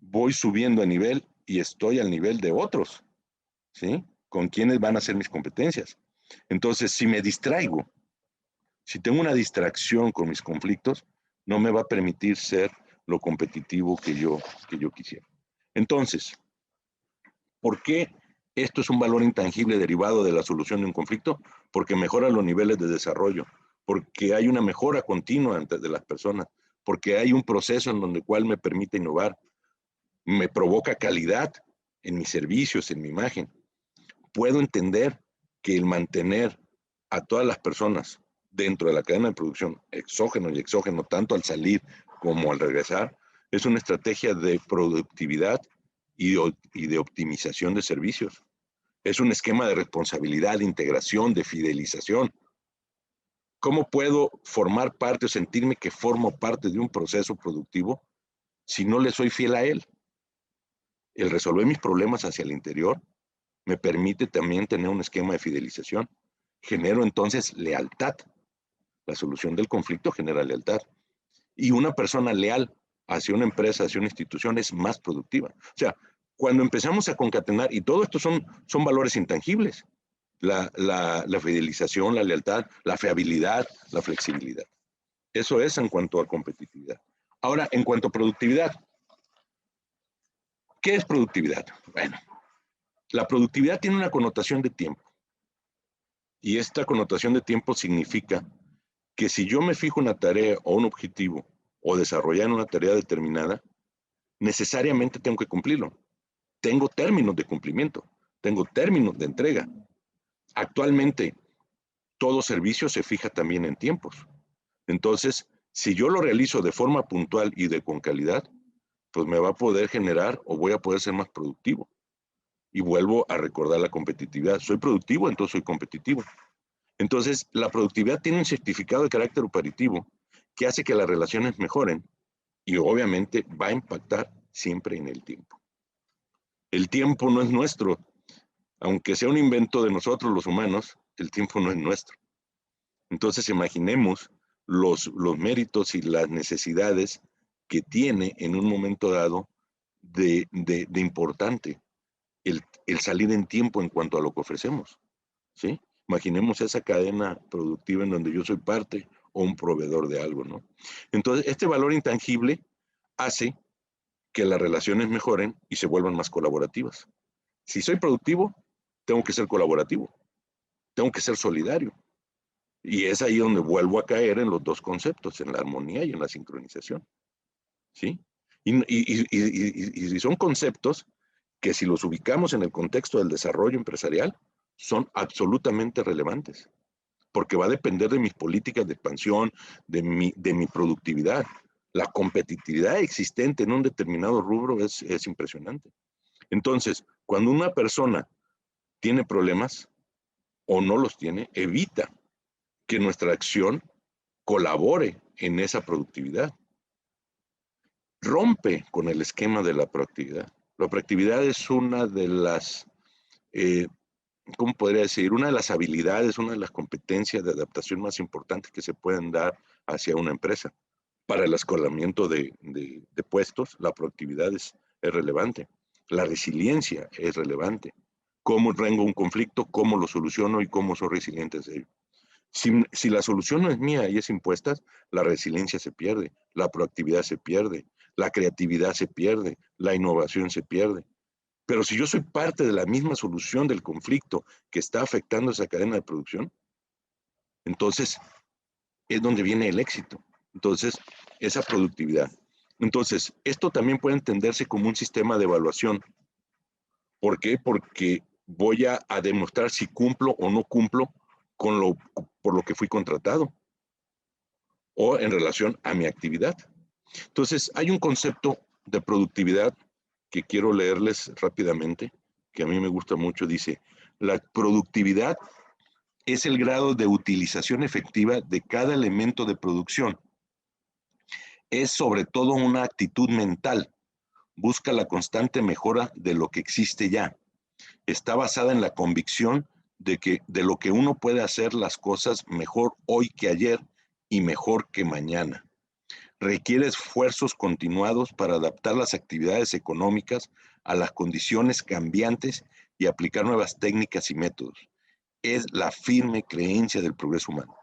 Speaker 2: voy subiendo a nivel y estoy al nivel de otros, ¿sí? Con quienes van a ser mis competencias. Entonces, si me distraigo, si tengo una distracción con mis conflictos, no me va a permitir ser lo competitivo que yo quisiera. Entonces, ¿por qué esto es un valor intangible derivado de la solución de un conflicto? Porque mejora los niveles de desarrollo, porque hay una mejora continua de las personas, porque hay un proceso en donde cual me permite innovar, me provoca calidad en mis servicios, en mi imagen. Puedo entender que el mantener a todas las personas dentro de la cadena de producción, exógeno y exógeno, tanto al salir como al regresar, es una estrategia de productividad y de optimización de servicios. Es un esquema de responsabilidad, de integración, de fidelización. ¿Cómo puedo formar parte o sentirme que formo parte de un proceso productivo si no le soy fiel a él? El resolver mis problemas hacia el interior me permite también tener un esquema de fidelización. Genero entonces lealtad. La solución del conflicto genera lealtad. Y una persona leal hacia una empresa, hacia una institución, es más productiva. O sea, cuando empezamos a concatenar, y todo esto son valores intangibles, la fidelización, la lealtad, la fiabilidad, la flexibilidad. Eso es en cuanto a competitividad. Ahora, en cuanto a productividad, ¿qué es productividad? Bueno, la productividad tiene una connotación de tiempo. Y esta connotación de tiempo significa que si yo me fijo una tarea o un objetivo o desarrollar una tarea determinada, necesariamente tengo que cumplirlo. Tengo términos de cumplimiento, tengo términos de entrega. Actualmente, todo servicio se fija también en tiempos. Entonces, si yo lo realizo de forma puntual y con calidad, pues me va a poder generar o voy a poder ser más productivo. Y vuelvo a recordar la competitividad. Soy productivo, entonces soy competitivo. Entonces, la productividad tiene un certificado de carácter operativo que hace que las relaciones mejoren y obviamente va a impactar siempre en el tiempo. El tiempo no es nuestro. Aunque sea un invento de nosotros los humanos, el tiempo no es nuestro. Entonces imaginemos los méritos y las necesidades que tiene en un momento dado de importante el salir en tiempo en cuanto a lo que ofrecemos, ¿sí? Imaginemos esa cadena productiva en donde yo soy parte o un proveedor de algo, ¿no? Entonces, este valor intangible hace que las relaciones mejoren y se vuelvan más colaborativas. Si soy productivo, tengo que ser colaborativo, tengo que ser solidario. Y es ahí donde vuelvo a caer en los dos conceptos, en la armonía y en la sincronización, ¿sí? Y son conceptos que si los ubicamos en el contexto del desarrollo empresarial, son absolutamente relevantes, porque va a depender de mis políticas de expansión, de mi productividad. La competitividad existente en un determinado rubro es impresionante. Entonces, cuando una persona tiene problemas o no los tiene, evita que nuestra acción colabore en esa productividad. Rompe con el esquema de la proactividad. La proactividad es una de las, ¿cómo podría decir? Una de las habilidades, una de las competencias de adaptación más importantes que se pueden dar hacia una empresa. Para el escalamiento de puestos, la proactividad es relevante. La resiliencia es relevante. Cómo tengo un conflicto, cómo lo soluciono y cómo soy resiliente de ello. Si la solución no es mía y es impuesta, la resiliencia se pierde, la proactividad se pierde, la creatividad se pierde, la innovación se pierde. Pero si yo soy parte de la misma solución del conflicto que está afectando esa cadena de producción, entonces es donde viene el éxito. Entonces, esa productividad. Entonces, esto también puede entenderse como un sistema de evaluación. ¿Por qué? Porque voy a demostrar si cumplo o no cumplo por lo que fui contratado o en relación a mi actividad. Entonces, hay un concepto de productividad que quiero leerles rápidamente, que a mí me gusta mucho. Dice, la productividad es el grado de utilización efectiva de cada elemento de producción. Es sobre todo una actitud mental. Busca la constante mejora de lo que existe ya. Está basada en la convicción de lo que uno puede hacer las cosas mejor hoy que ayer y mejor que mañana. Requiere esfuerzos continuados para adaptar las actividades económicas a las condiciones cambiantes y aplicar nuevas técnicas y métodos. Es la firme creencia del progreso humano.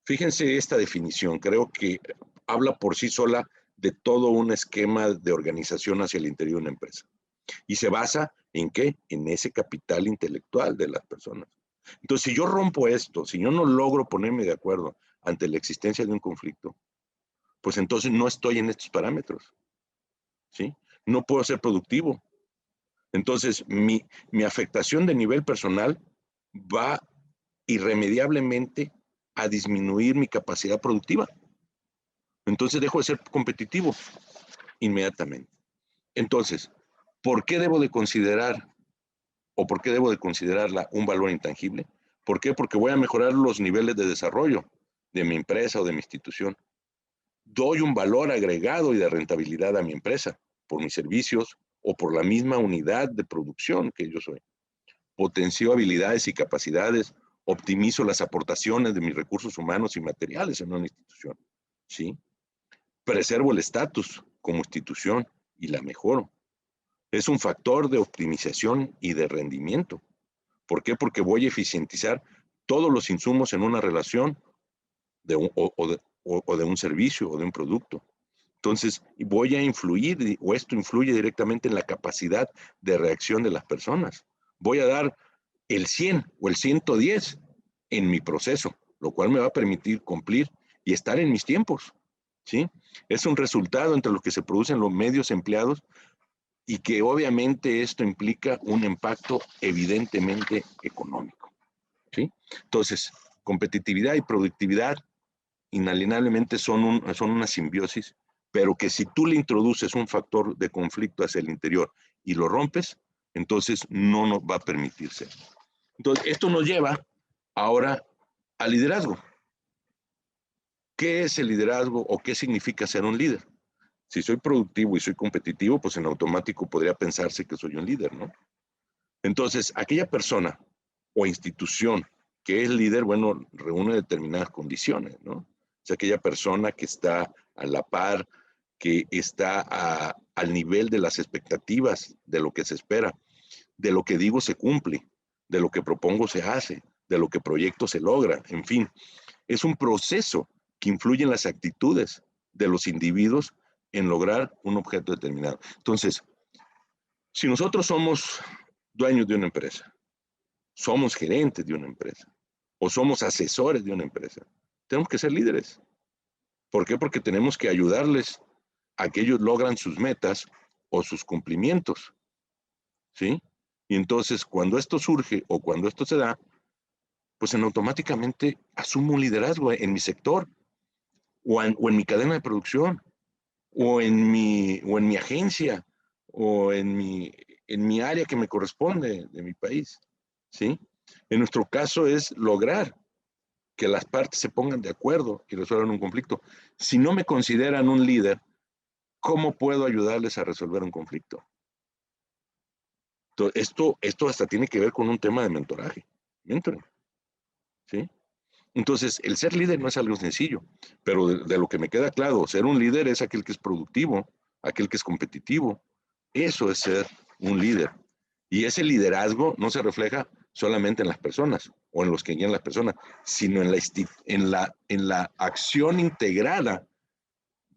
Speaker 2: Fíjense esta definición, creo que habla por sí sola de todo un esquema de organización hacia el interior de una empresa. Y se basa en ¿qué? En ese capital intelectual de las personas. Entonces, si yo rompo esto, si yo no logro ponerme de acuerdo ante la existencia de un conflicto, pues entonces no estoy en estos parámetros, ¿sí? No puedo ser productivo. Entonces, mi afectación de nivel personal va irremediablemente a disminuir mi capacidad productiva. Entonces dejo de ser competitivo inmediatamente. Entonces, ¿por qué debo de considerar o por qué debo de considerarla un valor intangible? ¿Por qué? Porque voy a mejorar los niveles de desarrollo de mi empresa o de mi institución. Doy un valor agregado y de rentabilidad a mi empresa por mis servicios o por la misma unidad de producción que yo soy. Potencio habilidades y capacidades, optimizo las aportaciones de mis recursos humanos y materiales en una institución, ¿sí? Preservo el estatus como institución y la mejoro. Es un factor de optimización y de rendimiento. ¿Por qué? Porque voy a eficientizar todos los insumos en una relación o de un servicio o de un producto. Entonces, voy a influir, o esto influye directamente en la capacidad de reacción de las personas. Voy a dar el 100 o el 110 en mi proceso, lo cual me va a permitir cumplir y estar en mis tiempos, ¿sí? Es un resultado entre lo que se producen los medios empleados y que obviamente esto implica un impacto evidentemente económico, ¿sí? Entonces, competitividad y productividad inalienablemente son una simbiosis, pero que si tú le introduces un factor de conflicto hacia el interior y lo rompes, entonces no nos va a permitirse. Entonces, esto nos lleva ahora al liderazgo. ¿Qué es el liderazgo o qué significa ser un líder? Si soy productivo y soy competitivo, pues en automático podría pensarse que soy un líder, ¿no? Entonces, aquella persona o institución que es líder, bueno, reúne determinadas condiciones, ¿no? Es aquella persona que está a la par, que está al nivel de las expectativas, de lo que se espera, de lo que digo se cumple, de lo que propongo se hace, de lo que proyecto se logra, en fin. Es un proceso que influye en las actitudes de los individuos en lograr un objeto determinado. Entonces, si nosotros somos dueños de una empresa, somos gerentes de una empresa o somos asesores de una empresa, tenemos que ser líderes. ¿Por qué? Porque tenemos que ayudarles a que ellos logran sus metas o sus cumplimientos, ¿sí? Y entonces, cuando esto surge o cuando esto se da, pues automáticamente asumo un liderazgo en mi sector o en mi cadena de producción o en mi agencia o en mi área que me corresponde de mi país, ¿sí? En nuestro caso es lograr que las partes se pongan de acuerdo y resuelvan un conflicto. Si no me consideran un líder, ¿cómo puedo ayudarles a resolver un conflicto? Entonces, esto hasta tiene que ver con un tema de mentoraje, mentoring, ¿sí? Entonces, el ser líder no es algo sencillo, pero de lo que me queda claro, ser un líder es aquel que es productivo, aquel que es competitivo. Eso es ser un líder. Y ese liderazgo no se refleja solamente en las personas o en los que guían las personas, sino en la acción integrada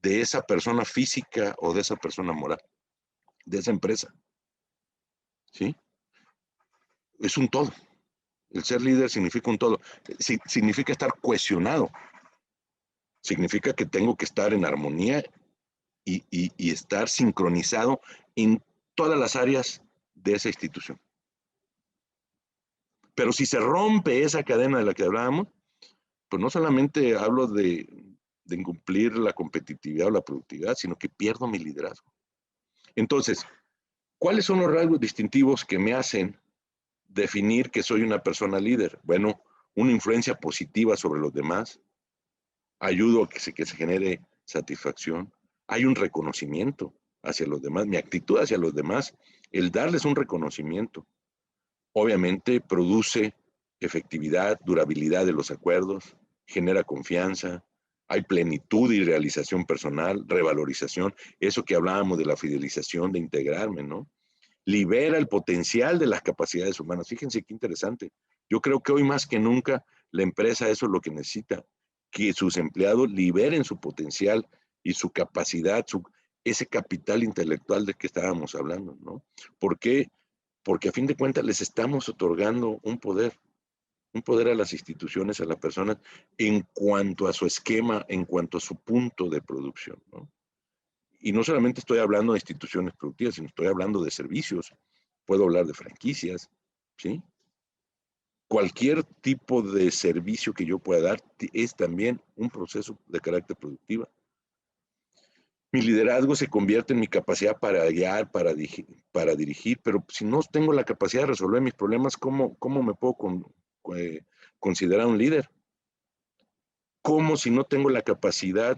Speaker 2: de esa persona física o de esa persona moral, de esa empresa. ¿Sí? Es un todo. El ser líder significa un todo. Significa estar cohesionado. Significa que tengo que estar en armonía y estar sincronizado en todas las áreas de esa institución. Pero si se rompe esa cadena de la que hablábamos, pues no solamente hablo de incumplir la competitividad o la productividad, sino que pierdo mi liderazgo. Entonces, ¿cuáles son los rasgos distintivos que me hacen definir que soy una persona líder? Bueno, una influencia positiva sobre los demás, ayudo a que se genere satisfacción, hay un reconocimiento hacia los demás, mi actitud hacia los demás, el darles un reconocimiento, obviamente produce efectividad, durabilidad de los acuerdos, genera confianza, hay plenitud y realización personal, revalorización, eso que hablábamos de la fidelización, de integrarme, ¿no? Libera el potencial de las capacidades humanas. Fíjense qué interesante. Yo creo que hoy más que nunca la empresa eso es lo que necesita, que sus empleados liberen su potencial y su capacidad, ese capital intelectual de que estábamos hablando, ¿no? ¿Por qué? Porque a fin de cuentas les estamos otorgando un poder a las instituciones, a las personas, en cuanto a su esquema, en cuanto a su punto de producción, ¿no? Y no solamente estoy hablando de instituciones productivas, sino estoy hablando de servicios, puedo hablar de franquicias, ¿sí? Cualquier tipo de servicio que yo pueda dar es también un proceso de carácter productivo. Mi liderazgo se convierte en mi capacidad para guiar, para dirigir, pero si no tengo la capacidad de resolver mis problemas, ¿cómo me puedo considerar un líder? ¿Cómo si no tengo la capacidad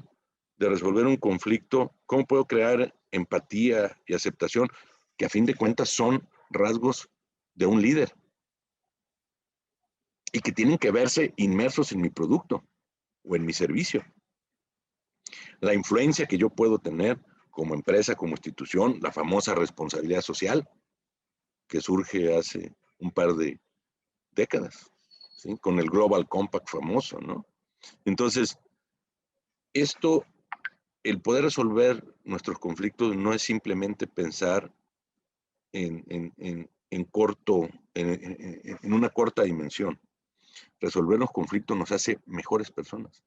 Speaker 2: de resolver un conflicto, cómo puedo crear empatía y aceptación, que a fin de cuentas son rasgos de un líder y que tienen que verse inmersos en mi producto o en mi servicio? La influencia que yo puedo tener como empresa, como institución, la famosa responsabilidad social que surge hace un par de décadas, ¿sí? Con el Global Compact famoso, ¿no? Entonces, esto, el poder resolver nuestros conflictos no es simplemente pensar en corto, en una corta dimensión. Resolver los conflictos nos hace mejores personas,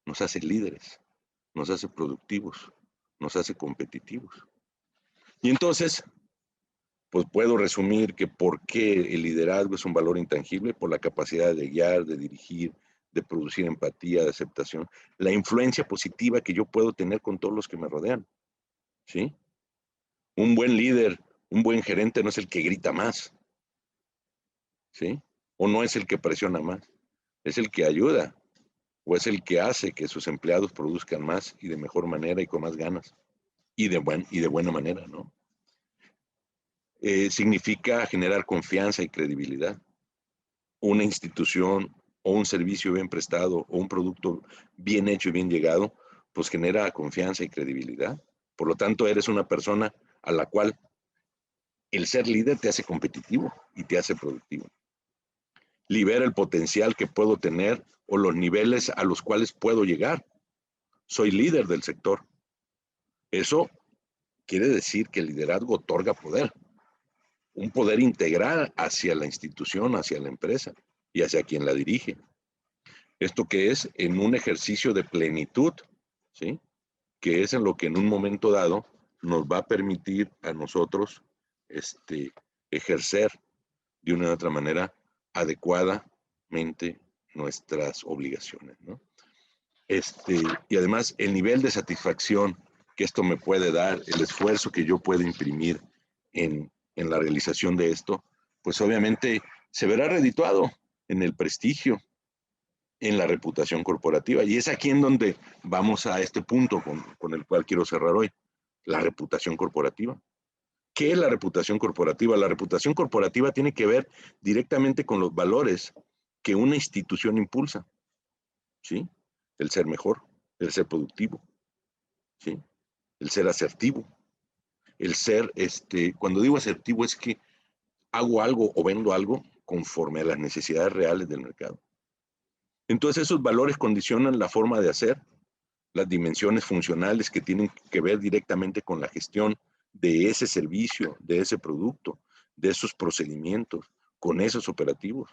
Speaker 2: nos hace líderes, nos hace productivos, nos hace competitivos. Y entonces, pues puedo resumir que por qué el liderazgo es un valor intangible, por la capacidad de guiar, de dirigir, de producir empatía, de aceptación, la influencia positiva que yo puedo tener con todos los que me rodean, ¿sí? Un buen líder, un buen gerente no es el que grita más, ¿sí? O no es el que presiona más, es el que ayuda, o es el que hace que sus empleados produzcan más y de mejor manera y con más ganas, y de buena manera, ¿no? significa generar confianza y credibilidad. Una institución o un servicio bien prestado o un producto bien hecho y bien llegado, pues genera confianza y credibilidad. Por lo tanto, eres una persona a la cual el ser líder te hace competitivo y te hace productivo. Libera el potencial que puedo tener o los niveles a los cuales puedo llegar. Soy líder del sector. Eso quiere decir que el liderazgo otorga poder, un poder integral hacia la institución, hacia la empresa y hacia quien la dirige. Esto que es en un ejercicio de plenitud, ¿sí? Que es en lo que en un momento dado nos va a permitir a nosotros ejercer de una u otra manera adecuadamente nuestras obligaciones, ¿no? Y además el nivel de satisfacción que esto me puede dar, el esfuerzo que yo puedo imprimir en la realización de esto, pues obviamente se verá redituado en el prestigio, en la reputación corporativa. Y es aquí en donde vamos a este punto con el cual quiero cerrar hoy, la reputación corporativa. ¿Qué es la reputación corporativa? La reputación corporativa tiene que ver directamente con los valores que una institución impulsa, ¿sí? El ser mejor, el ser productivo, ¿sí? El ser asertivo, el ser, cuando digo asertivo es que hago algo o vendo algo conforme a las necesidades reales del mercado. Entonces esos valores condicionan la forma de hacer, las dimensiones funcionales que tienen que ver directamente con la gestión de ese servicio, de ese producto, de esos procedimientos, con esos operativos.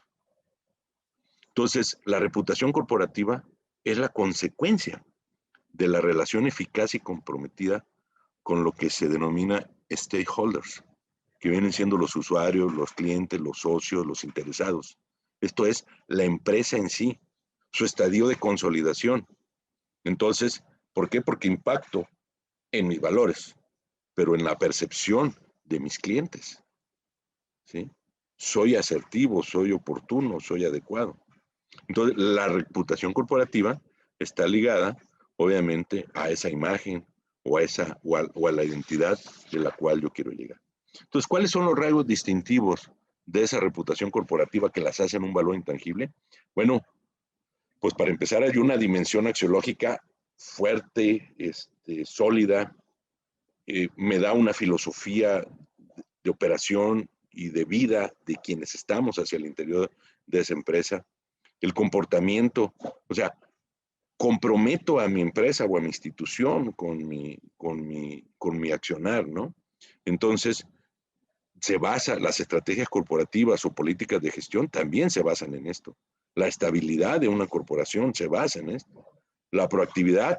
Speaker 2: Entonces, la reputación corporativa es la consecuencia de la relación eficaz y comprometida con lo que se denomina stakeholders, que vienen siendo los usuarios, los clientes, los socios, los interesados. Esto es la empresa en sí, su estadio de consolidación. Entonces, ¿por qué? Porque impacto en mis valores, pero en la percepción de mis clientes, ¿sí? Soy asertivo, soy oportuno, soy adecuado. Entonces, la reputación corporativa está ligada, obviamente, a esa imagen o a la identidad de la cual yo quiero llegar. Entonces, ¿cuáles son los rasgos distintivos de esa reputación corporativa que las hacen un valor intangible? Bueno, pues para empezar hay una dimensión axiológica fuerte, sólida, me da una filosofía de operación y de vida de quienes estamos hacia el interior de esa empresa, el comportamiento, o sea, comprometo a mi empresa o a mi institución con mi accionar, ¿no? Entonces, se basa, las estrategias corporativas o políticas de gestión también se basan en esto. La estabilidad de una corporación se basa en esto. La proactividad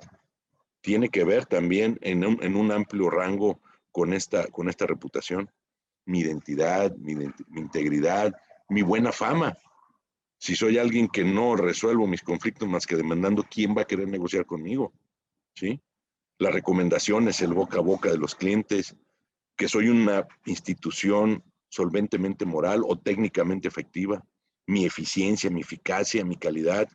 Speaker 2: tiene que ver también en un amplio rango con esta reputación. Mi identidad, mi integridad, mi buena fama. Si soy alguien que no resuelvo mis conflictos más que demandando, ¿quién va a querer negociar conmigo? ¿Sí? Las recomendaciones, el boca a boca de los clientes, que soy una institución solventemente moral o técnicamente efectiva, mi eficiencia, mi eficacia, mi calidad,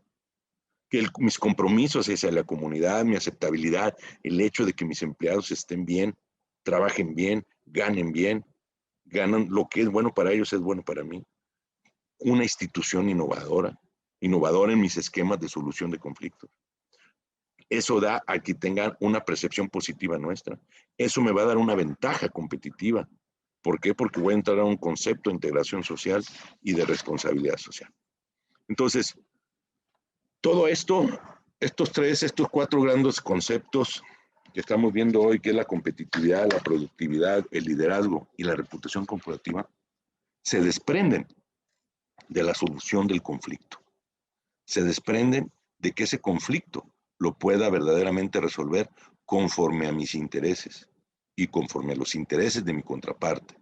Speaker 2: que mis compromisos hacia la comunidad, mi aceptabilidad, el hecho de que mis empleados estén bien, trabajen bien, ganan lo que es bueno para ellos, es bueno para mí. Una institución innovadora en mis esquemas de solución de conflictos. Eso da a que tengan una percepción positiva nuestra. Eso me va a dar una ventaja competitiva. ¿Por qué? Porque voy a entrar a un concepto de integración social y de responsabilidad social. Entonces, todo esto, estos cuatro grandes conceptos que estamos viendo hoy, que es la competitividad, la productividad, el liderazgo y la reputación corporativa, se desprenden de la solución del conflicto. Se desprenden de que ese conflicto lo pueda verdaderamente resolver conforme a mis intereses y conforme a los intereses de mi contraparte.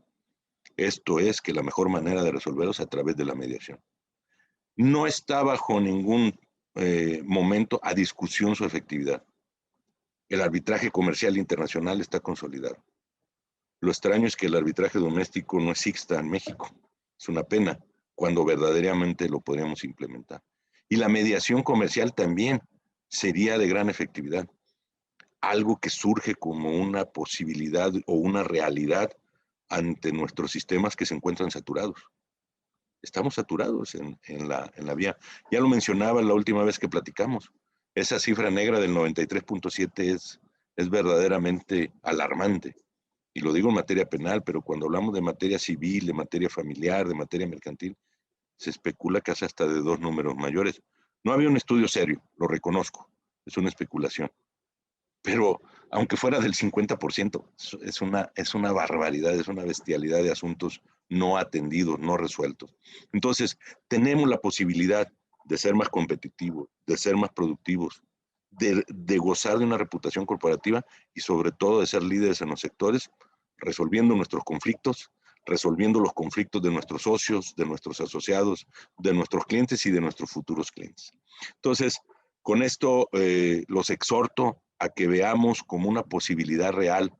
Speaker 2: Esto es que la mejor manera de resolverlos es a través de la mediación. No está bajo ningún momento a discusión su efectividad. El arbitraje comercial internacional está consolidado. Lo extraño es que el arbitraje doméstico no exista en México. Es una pena cuando verdaderamente lo podríamos implementar. Y la mediación comercial también sería de gran efectividad. Algo que surge como una posibilidad o una realidad ante nuestros sistemas que se encuentran saturados. Estamos saturados en la vía. Ya lo mencionaba la última vez que platicamos. Esa cifra negra del 93.7 es verdaderamente alarmante. Y lo digo en materia penal, pero cuando hablamos de materia civil, de materia familiar, de materia mercantil, se especula que hace hasta de 2 números mayores. No había un estudio serio, lo reconozco, es una especulación. Pero aunque fuera del 50%, es una barbaridad, es una bestialidad de asuntos no atendidos, no resueltos. Entonces, tenemos la posibilidad de ser más competitivos, de ser más productivos, de gozar de una reputación corporativa y sobre todo de ser líderes en los sectores, resolviendo nuestros conflictos, resolviendo los conflictos de nuestros socios, de nuestros asociados, de nuestros clientes y de nuestros futuros clientes. Entonces, con esto los exhorto a que veamos como una posibilidad real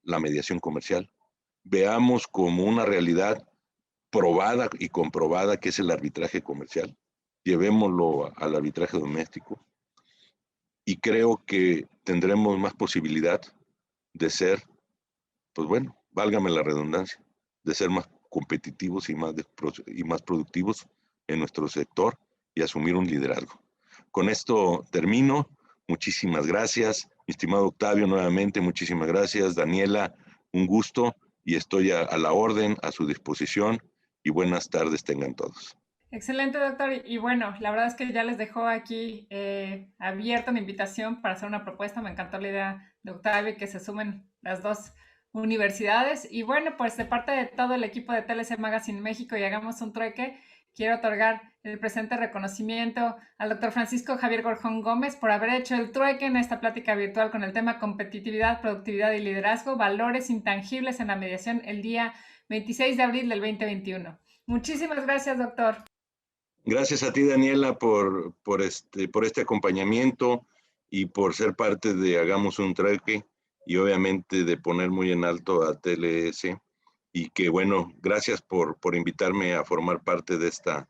Speaker 2: la mediación comercial, veamos como una realidad probada y comprobada que es el arbitraje comercial, llevémoslo al arbitraje doméstico y creo que tendremos más posibilidad de ser, pues bueno, válgame la redundancia, de ser más competitivos y más productivos en nuestro sector y asumir un liderazgo. Con esto termino. Muchísimas gracias. Mi estimado Octavio, nuevamente, muchísimas gracias. Daniela, un gusto y estoy a la orden, a su disposición y buenas tardes tengan todos.
Speaker 1: Excelente, doctor. Y bueno, la verdad es que ya les dejo aquí abierta una invitación para hacer una propuesta. Me encantó la idea de Octavio que se sumen las dos universidades. Y bueno, pues de parte de todo el equipo de TLC Magazine México y Hagamos un Trueque, quiero otorgar el presente reconocimiento al doctor Francisco Javier Gorjón Gómez por haber hecho el trueque en esta plática virtual con el tema competitividad, productividad y liderazgo, valores intangibles en la mediación el día 26 de abril del 2021. Muchísimas gracias, doctor.
Speaker 2: Gracias a ti, Daniela, por este acompañamiento y por ser parte de Hagamos un Trueque y obviamente de poner muy en alto a TLS. Y que bueno, gracias por invitarme a formar parte de esta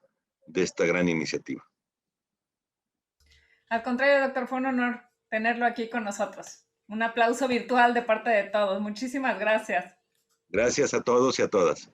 Speaker 2: gran iniciativa.
Speaker 1: Al contrario, doctor, fue un honor tenerlo aquí con nosotros. Un aplauso virtual de parte de todos. Muchísimas gracias.
Speaker 2: Gracias a todos y a todas.